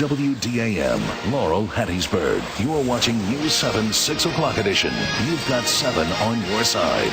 WDAM, Laurel, Hattiesburg. You're watching News 7 6 o'clock edition. You've got 7 on your side.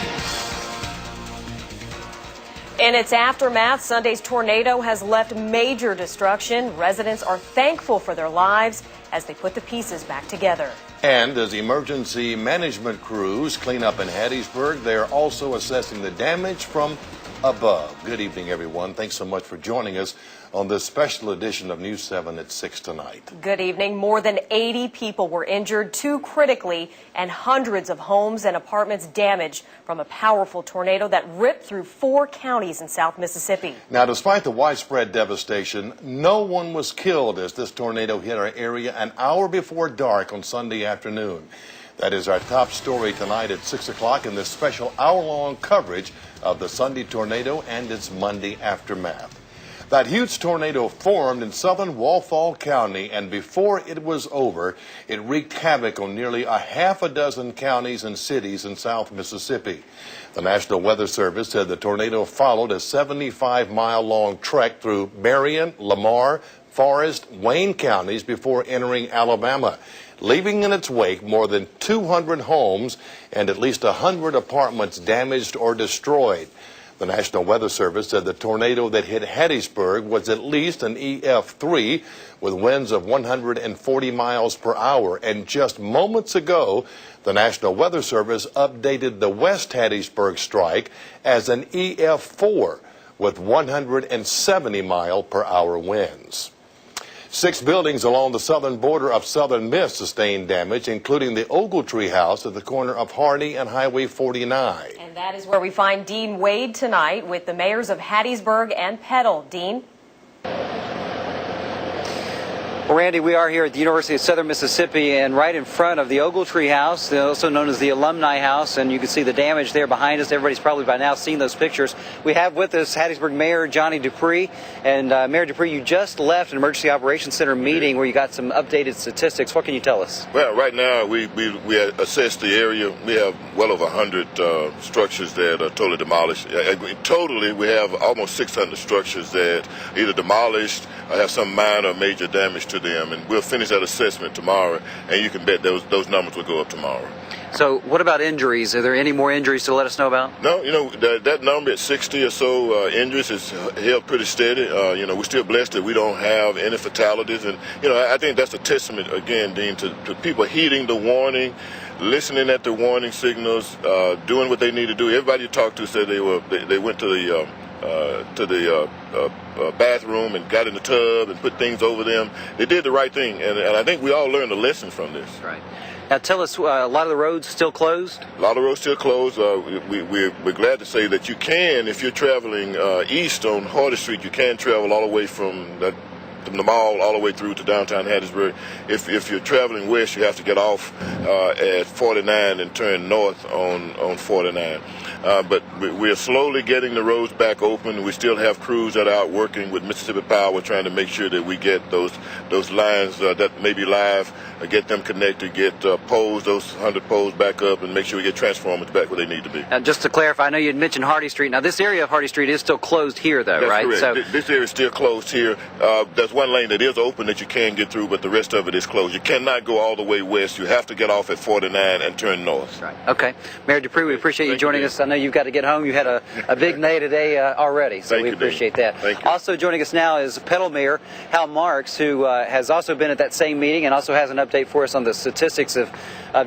In its aftermath, Sunday's tornado has left major destruction. Residents are thankful for their lives as they put the pieces back together. And as emergency management crews clean up in Hattiesburg, they're also assessing the damage from above. Good evening, everyone. Thanks so much for joining us on this special edition of News 7 at 6 tonight. Good evening. More than 80 people were injured, 2 critically, and hundreds of homes and apartments damaged from a powerful tornado that ripped through 4 counties in South Mississippi. Now, despite the widespread devastation, no one was killed as this tornado hit our area an hour before dark on Sunday afternoon. That is our top story tonight at 6 o'clock in this special hour-long coverage of the Sunday tornado and its Monday aftermath. That huge tornado formed in southern Walthall County, and before it was over, it wreaked havoc on nearly a half a dozen counties and cities in South Mississippi. The National Weather Service said the tornado followed a 75-mile-long trek through Marion, Lamar, Forest, Wayne counties before entering Alabama, leaving in its wake more than 200 homes and at least 100 apartments damaged or destroyed. The National Weather Service said the tornado that hit Hattiesburg was at least an EF3 with winds of 140 miles per hour. And just moments ago, the National Weather Service updated the West Hattiesburg strike as an EF4 with 170 mile per hour winds. 6 buildings along the southern border of Southern Miss sustained damage, including the Ogletree House at the corner of Hardy and Highway 49. And that is where we find Dean Wade tonight with the mayors of Hattiesburg and Petal. Dean? Well, Randy, we are here at the University of Southern Mississippi and right in front of the Ogletree House, also known as the Alumni House, and you can see the damage there behind us. Everybody's probably by now seen those pictures. We have with us Hattiesburg Mayor Johnny Dupree. And Mayor Dupree, you just left an Emergency Operations Center meeting where you got some updated statistics. What can you tell us? Well, right now we assessed the area. We have well over 100 structures that are totally demolished. Totally, we have almost 600 structures that either demolished or have some minor or major damage to them, and we'll finish that assessment tomorrow, and you can bet those numbers will go up tomorrow. So what about injuries? Are there any more injuries to let us know about? No, that number at 60 or so injuries is held pretty steady. We're still blessed that we don't have any fatalities, and I think that's a testament again, Dean, to people heeding the warning, listening at the warning signals, doing what they need to do. Everybody you talked to said they went to the bathroom and got in the tub and put things over them. They did the right thing, and I think we all learned a lesson from this. Right. Now tell us, a lot of the roads still closed? A lot of roads still closed. We're glad to say that you can, if you're traveling east on Hardy Street, you can travel all the way from the mall all the way through to downtown Hattiesburg. If you're traveling west, you have to get off at 49 and turn north on 49. But we're slowly getting the roads back open. We still have crews that are out working with Mississippi Power, trying to make sure that we get those lines that may be live, get them connected, get poles, those 100 poles back up, and make sure we get transformers back where they need to be. Now, just to clarify, I know you had mentioned Hardy Street. Now, this area of Hardy Street is still closed here, though, That's right? Correct. So this area is still closed here. There's one lane that is open that you can get through, but the rest of it is closed. You cannot go all the way west. You have to get off at 49 and turn north. Right. Okay. Mayor Dupree, we appreciate you joining us. I know you've got to get home. You had a big day today already, so we appreciate that. Thank you. Also joining us now is Petal Mayor Hal Marks, who has also been at that same meeting and also has an update for us on the statistics of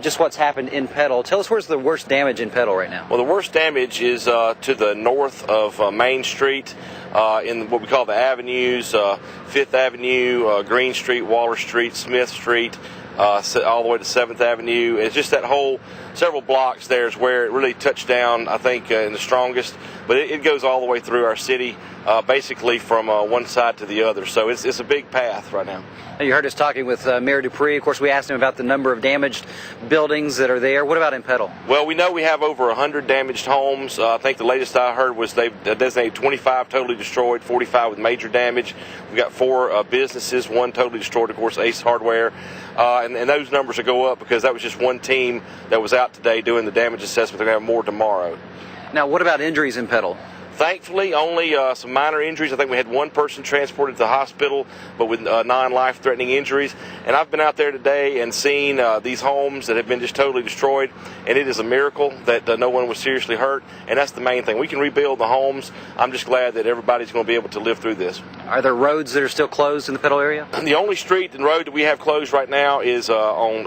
just what's happened in Petal. Tell us, where's the worst damage in Petal right now? Well, the worst damage is to the north of Main Street, in what we call the avenues, 5th Avenue, Green Street, Waller Street, Smith Street, all the way to 7th Avenue. It's just that whole several blocks there is where it really touched down, I think, in the strongest. But it goes all the way through our city, basically from one side to the other. So it's a big path right now. You heard us talking with Mayor Dupree. Of course, we asked him about the number of damaged buildings that are there. What about in Petal? Well, we know we have over 100 damaged homes. I think the latest I heard was they've designated 25 totally destroyed, 45 with major damage. We've got 4 businesses, 1 totally destroyed, of course, Ace Hardware. And those numbers will go up because that was just one team that was out today doing the damage assessment. They're going to have more tomorrow. Now, what about injuries in Petal? Thankfully, only some minor injuries. I think we had one person transported to the hospital, but with non-life-threatening injuries. And I've been out there today and seen these homes that have been just totally destroyed, and it is a miracle that no one was seriously hurt, and that's the main thing. We can rebuild the homes. I'm just glad that everybody's going to be able to live through this. Are there roads that are still closed in the Petal area? The only street and road that we have closed right now is on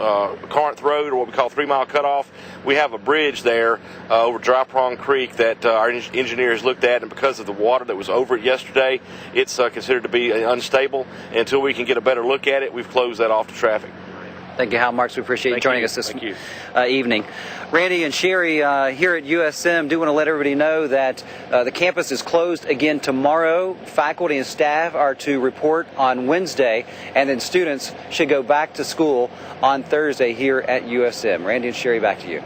Corinth Road, or what we call 3 Mile Cutoff. We have a bridge there over Dry Prong Creek that our engineers looked at, and because of the water that was over it yesterday, it's considered to be unstable. And until we can get a better look at it, we've closed that off to traffic. Thank you, Hal Marks. We appreciate you joining us this evening. Randy and Sherry here at USM do want to let everybody know that the campus is closed again tomorrow. Faculty and staff are to report on Wednesday, and then students should go back to school on Thursday here at USM. Randy and Sherry, back to you.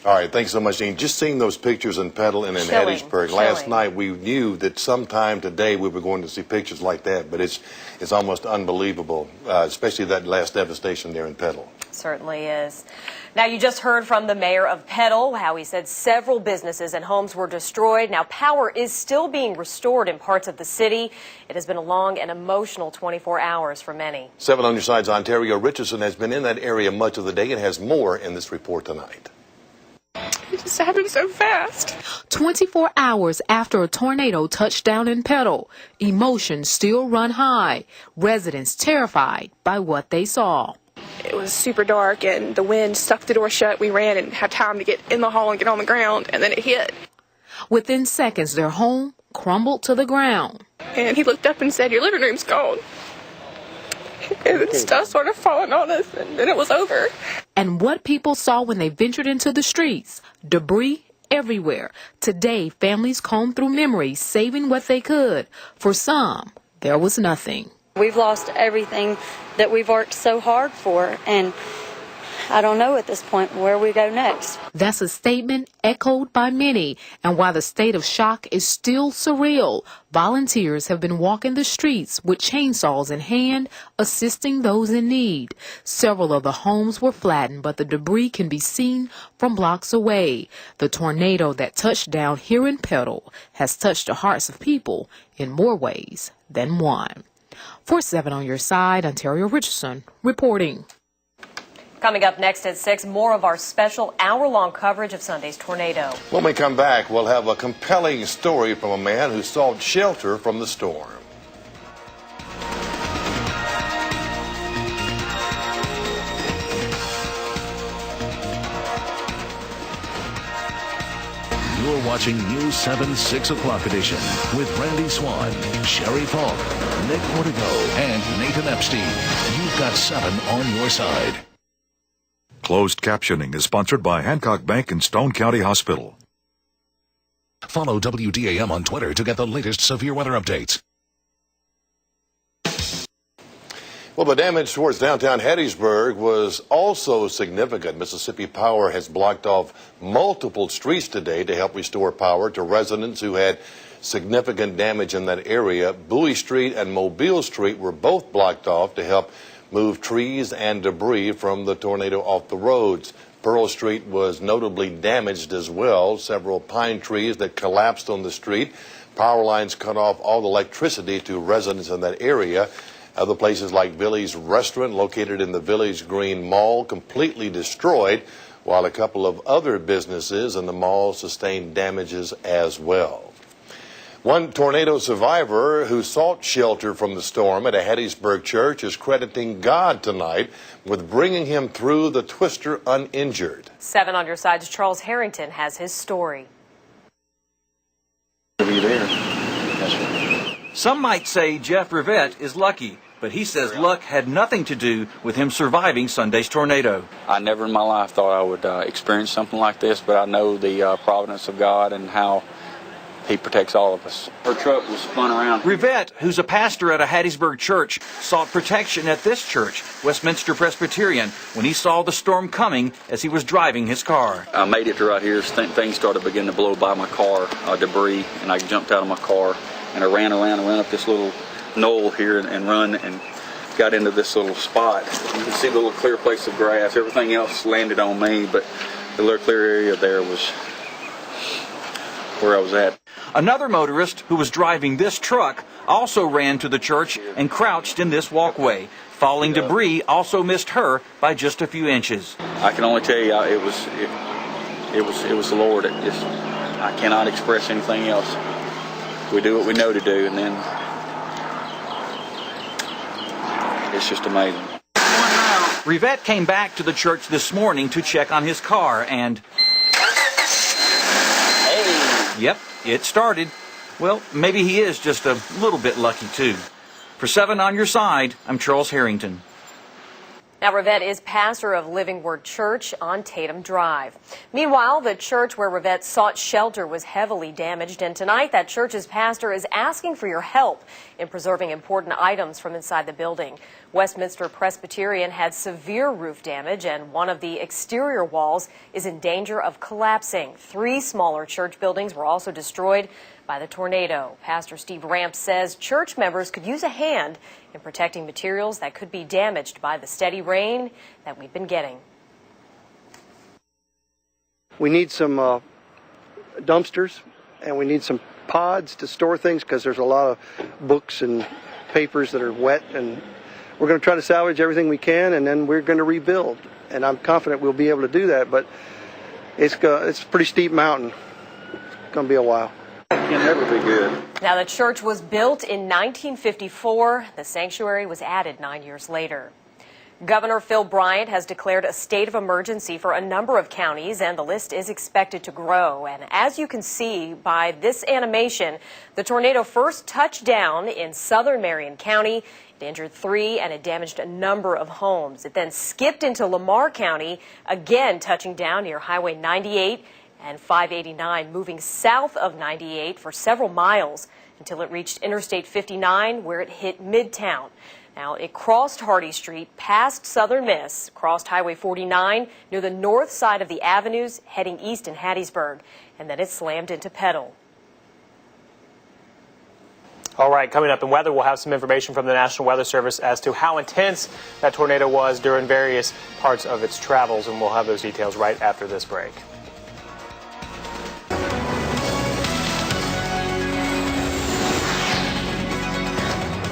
All right, thanks so much, Dean. Just seeing those pictures in Petal and in Hattiesburg. Last night we knew that sometime today we were going to see pictures like that, but it's almost unbelievable, especially that last devastation there in Petal. Certainly is. Now, you just heard from the mayor of Petal, how he said several businesses and homes were destroyed. Now, power is still being restored in parts of the city. It has been a long and emotional 24 hours for many. 7 on your side's Ontario Richardson has been in that area much of the day and has more in this report tonight. It just happened so fast. 24 hours after a tornado touched down in Petal, emotions still run high. Residents terrified by what they saw. It was super dark and the wind sucked the door shut. We ran and had time to get in the hall and get on the ground, and then it hit. Within seconds, their home crumbled to the ground. And he looked up and said, "Your living room's gone." And stuff started falling on us, and then it was over. And what people saw when they ventured into the streets, debris everywhere. Today, families combed through memories, saving what they could. For some, there was nothing. We've lost everything that we've worked so hard for, and I don't know at this point where we go next. That's a statement echoed by many, and while the state of shock is still surreal, volunteers have been walking the streets with chainsaws in hand, assisting those in need. Several of the homes were flattened, but the debris can be seen from blocks away. The tornado that touched down here in Petal has touched the hearts of people in more ways than one. For 7 on your side, Ontario Richardson reporting. Coming up next at 6, more of our special hour-long coverage of Sunday's tornado. When we come back, we'll have a compelling story from a man who sought shelter from the storm. You're watching News 7 6 o'clock edition with Randy Swan, Sherry Falk, Nick Portico, and Nathan Epstein. You've got 7 on your side. Closed captioning is sponsored by Hancock Bank and Stone County Hospital. Follow WDAM on Twitter to get the latest severe weather updates. Well, the damage towards downtown Hattiesburg was also significant. Mississippi Power has blocked off multiple streets today to help restore power to residents who had significant damage in that area. Bowie Street and Mobile Street were both blocked off to help move trees and debris from the tornado off the roads. Pearl Street was notably damaged as well. Several pine trees that collapsed on the street. Power lines cut off all electricity to residents in that area. Other places like Billy's Restaurant, located in the Village Green Mall, completely destroyed, while a couple of other businesses in the mall sustained damages as well. One tornado survivor who sought shelter from the storm at a Hattiesburg church is crediting God tonight with bringing him through the twister uninjured. 7 on your side's Charles Harrington has his story. Some might say Jeff Rivette is lucky, but he says luck had nothing to do with him surviving Sunday's tornado. I never in my life thought I would experience something like this, but I know the providence of God and how He protects all of us. Her truck was spun around. Rivette, who's a pastor at a Hattiesburg church, sought protection at this church, Westminster Presbyterian, when he saw the storm coming as he was driving his car. I made it to right here. Things started beginning to blow by my car, debris, and I jumped out of my car, and I ran around and ran up this little knoll here and run and got into this little spot. You can see the little clear place of grass. Everything else landed on me, but the little clear area there was where I was at. Another motorist who was driving this truck also ran to the church and crouched in this walkway. Falling debris also missed her by just a few inches. I can only tell you it was the Lord. I cannot express anything else. We do what we know to do, and then it's just amazing. Rivette came back to the church this morning to check on his car, and yep, it started. Well, maybe he is just a little bit lucky, too. For 7 on your side, I'm Charles Harrington. Now, Rivette is pastor of Living Word Church on Tatum Drive. Meanwhile, the church where Rivette sought shelter was heavily damaged, and tonight that church's pastor is asking for your help in preserving important items from inside the building. Westminster Presbyterian had severe roof damage, and one of the exterior walls is in danger of collapsing. 3 smaller church buildings were also destroyed by the tornado. Pastor Steve Ramp says church members could use a hand in protecting materials that could be damaged by the steady rain that we've been getting. We need some dumpsters, and we need some pods to store things because there's a lot of books and papers that are wet, and we're going to try to salvage everything we can, and then we're going to rebuild. And I'm confident we'll be able to do that, but it's a pretty steep mountain. It's going to be a while. It can never be good. Now, the church was built in 1954. The sanctuary was added 9 years later. Governor Phil Bryant has declared a state of emergency for a number of counties, and the list is expected to grow. And as you can see by this animation, the tornado first touched down in southern Marion County. It injured 3 and it damaged a number of homes. It then skipped into Lamar County, again touching down near Highway 98 and 589, moving south of 98 for several miles until it reached Interstate 59, where it hit Midtown. Now, it crossed Hardy Street, past Southern Miss, crossed Highway 49 near the north side of the avenues, heading east in Hattiesburg, and then it slammed into Petal. All right, coming up in weather, we'll have some information from the National Weather Service as to how intense that tornado was during various parts of its travels, and we'll have those details right after this break.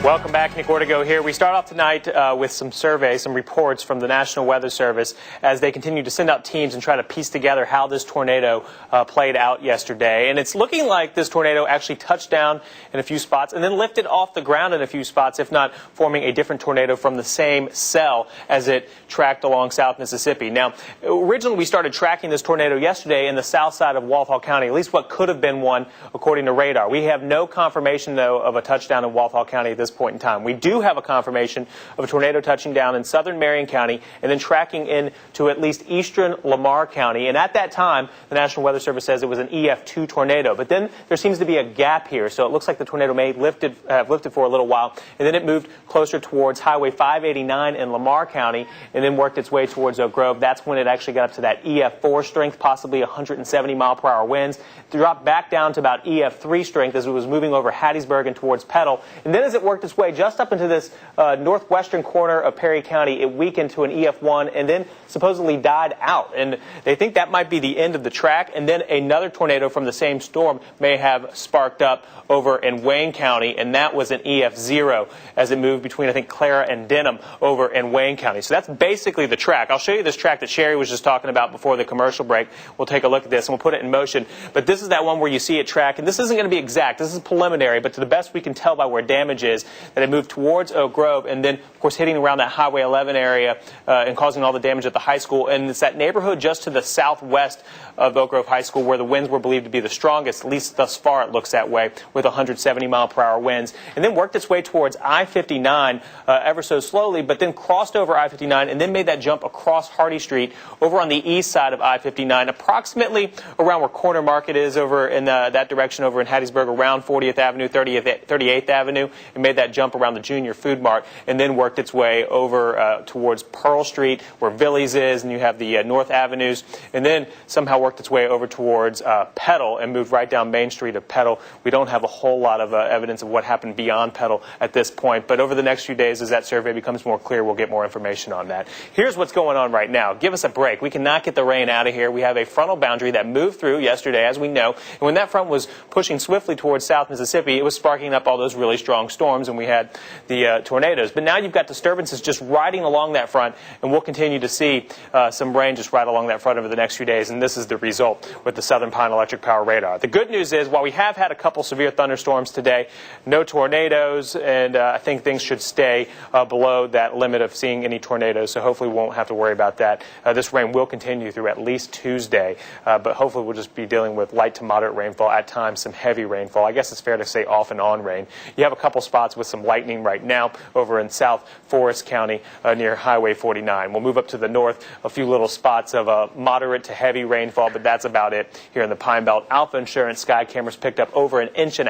Welcome back. Nick Ortego here. We start off tonight with some surveys, some reports from the National Weather Service as they continue to send out teams and try to piece together how this tornado played out yesterday. And it's looking like this tornado actually touched down in a few spots and then lifted off the ground in a few spots, if not forming a different tornado from the same cell as it tracked along South Mississippi. Now, originally we started tracking this tornado yesterday in the south side of Walthall County, at least what could have been one according to radar. We have no confirmation, though, of a touchdown in Walthall County at this point in time. We do have a confirmation of a tornado touching down in southern Marion County and then tracking into at least eastern Lamar County. And at that time, the National Weather Service says it was an EF2 tornado. But then there seems to be a gap here, so it looks like the tornado may have lifted for a little while, and then it moved closer towards Highway 589 in Lamar County and then worked its way towards Oak Grove. That's when it actually got up to that EF4 strength, possibly 170 mile per hour winds. It dropped back down to about EF3 strength as it was moving over Hattiesburg and towards Petal. And then as it worked its way just up into this northwestern corner of Perry County, it weakened to an EF1 and then supposedly died out. And they think that might be the end of the track. And then another tornado from the same storm may have sparked up over in Wayne County, and that was an EF0 as it moved between, I think, Clara and Denham over in Wayne County. So that's basically the track. I'll show you this track that Sherry was just talking about before the commercial break. We'll take a look at this and we'll put it in motion. But this is that one where you see it track, and this isn't going to be exact. This is preliminary, but to the best we can tell by where damage is, that it moved towards Oak Grove and then, of course, hitting around that Highway 11 area and causing all the damage at the high school. And it's that neighborhood just to the southwest of Oak Grove High School where the winds were believed to be the strongest, at least thus far it looks that way, with 170 mile per hour winds, and then worked its way towards I-59 ever so slowly, but then crossed over I-59 and then made that jump across Hardy Street over on the east side of I-59, approximately around where Corner Market is over in that direction over in Hattiesburg, around 40th Avenue, 38th Avenue, and made that that jump around the Junior Food Mart and then worked its way over towards Pearl Street, where Villies is, and you have the North Avenues, and then somehow worked its way over towards Petal and moved right down Main Street of Petal. We don't have a whole lot of evidence of what happened beyond Petal at this point, but over the next few days, as that survey becomes more clear, we'll get more information on that. Here's what's going on right now. Give us a break. We cannot get the rain out of here. We have a frontal boundary that moved through yesterday, as we know, and when that front was pushing swiftly towards South Mississippi, it was sparking up all those really strong storms, and we had the tornadoes. But now you've got disturbances just riding along that front, and we'll continue to see some rain just right along that front over the next few days, and this is the result with the Southern Pine Electric Power Radar. The good news is, while we have had a couple severe thunderstorms today, no tornadoes, and I think things should stay below that limit of seeing any tornadoes, so hopefully we won't have to worry about that. This rain will continue through at least Tuesday, but hopefully we'll just be dealing with light to moderate rainfall, at times some heavy rainfall. I guess it's fair to say off and on rain. You have a couple spots with some lightning right now over in South Forest County near Highway 49. We'll move up to the north, a few little spots of moderate to heavy rainfall, but that's about it here in the Pine Belt. Alpha Insurance sky cameras picked up over 1.5 inches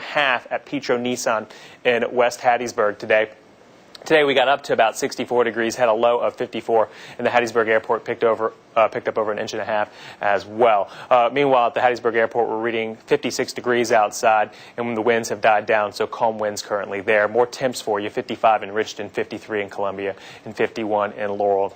at Petro Nissan in West Hattiesburg today. Today we got up to about 64 degrees, had a low of 54, and the Hattiesburg Airport picked up over 1.5 inches as well. Meanwhile, at the Hattiesburg Airport, we're reading 56 degrees outside, and the winds have died down, so calm winds currently there. More temps for you, 55 in Richton, 53 in Columbia, and 51 in Laurel,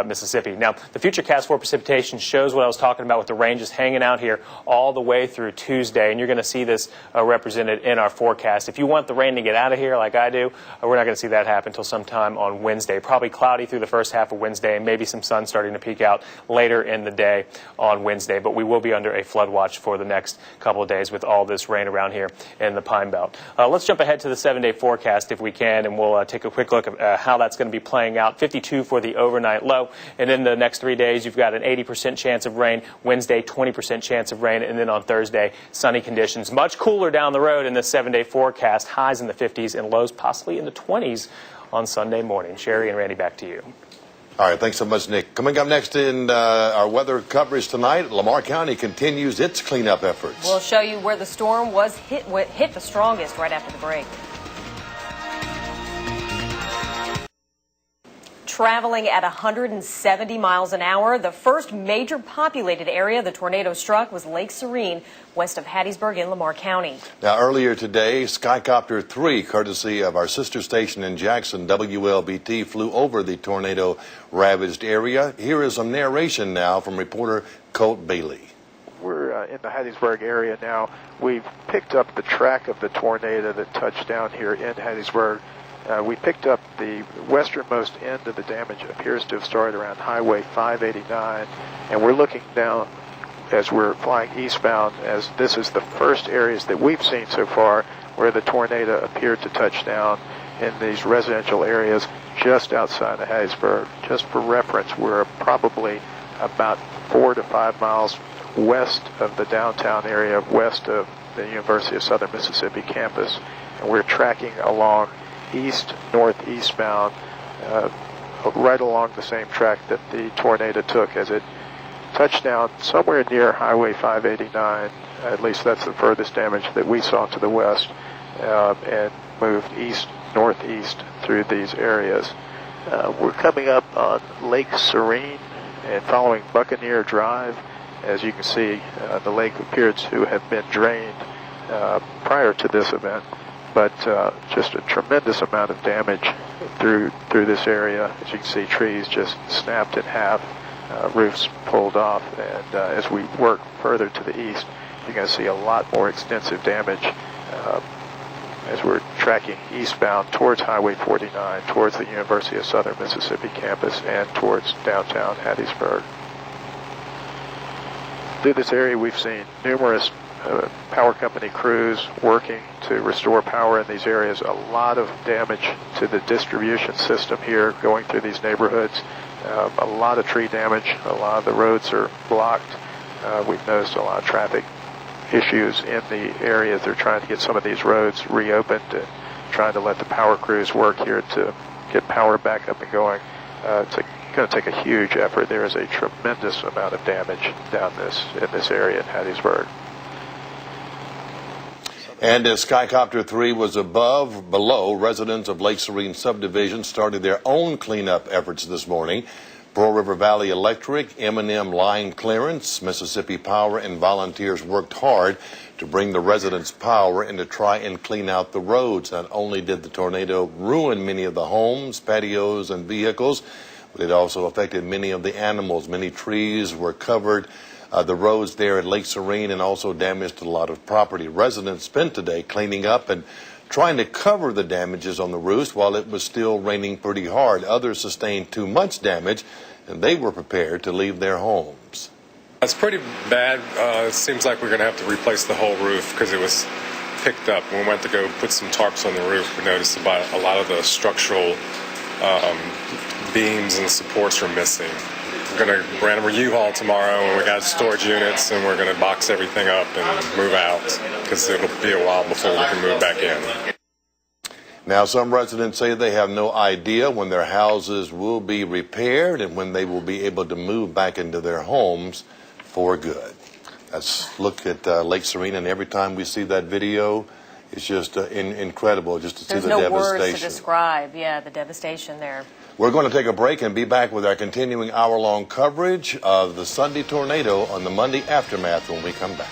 Mississippi. Now, the futurecast for precipitation shows what I was talking about with the rain just hanging out here all the way through Tuesday, and you're going to see this represented in our forecast. If you want the rain to get out of here like I do, we're not going to see that happen until sometime on Wednesday. Probably cloudy through the first half of Wednesday, and maybe some sun starting to peek out later in the day on Wednesday. But we will be under a flood watch for the next couple of days with all this rain around here in the Pine Belt. Let's jump ahead to the 7-day forecast if we can, and we'll take a quick look at how that's going to be playing out. 52 for the overnight low, and in the next 3 days, you've got an 80% chance of rain. Wednesday, 20% chance of rain, and then on Thursday, sunny conditions. Much cooler down the road in this 7-day forecast. Highs in the 50s and lows possibly in the 20s on Sunday morning. Sherry and Randy, back to you. All right, thanks so much, Nick. Coming up next in our weather coverage tonight, Lamar County continues its cleanup efforts. We'll show you where the storm was hit the strongest right after the break. Traveling at 170 miles an hour, the first major populated area the tornado struck was Lake Serene, west of Hattiesburg in Lamar County. Now, earlier today, Skycopter 3, courtesy of our sister station in Jackson, WLBT, flew over the tornado-ravaged area. Here is some narration now from reporter Colt Bailey. We're in the Hattiesburg area now. We've picked up the track of the tornado that touched down here in Hattiesburg. We picked up the westernmost end of the damage. It appears to have started around Highway 589, and we're looking down as we're flying eastbound, as this is the first areas that we've seen so far where the tornado appeared to touch down in these residential areas just outside of Hattiesburg. Just for reference, we're probably about 4 to 5 miles west of the downtown area, west of the University of Southern Mississippi campus, and we're tracking along east-northeastbound, right along the same track that the tornado took as it touched down somewhere near Highway 589. At least that's the furthest damage that we saw to the west, and moved east-northeast through these areas. We're coming up on Lake Serene and following Buccaneer Drive. As you can see, the lake appeared to have been drained prior to this event, but just a tremendous amount of damage through this area. As you can see, trees just snapped in half, roofs pulled off, and as we work further to the east, you're going to see a lot more extensive damage as we're tracking eastbound towards Highway 49, towards the University of Southern Mississippi campus, and towards downtown Hattiesburg. Through this area, we've seen numerous power company crews working to restore power in these areas. A lot of damage to the distribution system here going through these neighborhoods. A lot of tree damage. A lot of the roads are blocked. We've noticed a lot of traffic issues in the areas. They're trying to get some of these roads reopened and trying to let the power crews work here to get power back up and going. It's going to take a huge effort. There is a tremendous amount of damage down in this area in Hattiesburg. And as Skycopter 3 was below, residents of Lake Serene subdivision started their own cleanup efforts this morning. Pearl River Valley Electric, M&M line clearance, Mississippi Power, and volunteers worked hard to bring the residents power and to try and clean out the roads. Not only did the tornado ruin many of the homes, patios, and vehicles, but it also affected many of the animals. Many trees were covered. The roads there at Lake Serene, and also damaged a lot of property. Residents spent today cleaning up and trying to cover the damages on the roofs while it was still raining pretty hard. Others sustained too much damage, and they were prepared to leave their homes. It's pretty bad. It seems like we're going to have to replace the whole roof because it was picked up. When we went to go put some tarps on the roof, we noticed about a lot of the structural beams and supports are missing. We're going to rent a U-Haul tomorrow, and we got storage units, and we're going to box everything up and move out because it'll be a while before we can move back in. Now, some residents say they have no idea when their houses will be repaired and when they will be able to move back into their homes for good. Let's look at Lake Serene, and every time we see that video, it's just incredible just to see the devastation. There's no words to describe, the devastation there. We're going to take a break and be back with our continuing hour-long coverage of the Sunday tornado on the Monday Aftermath when we come back.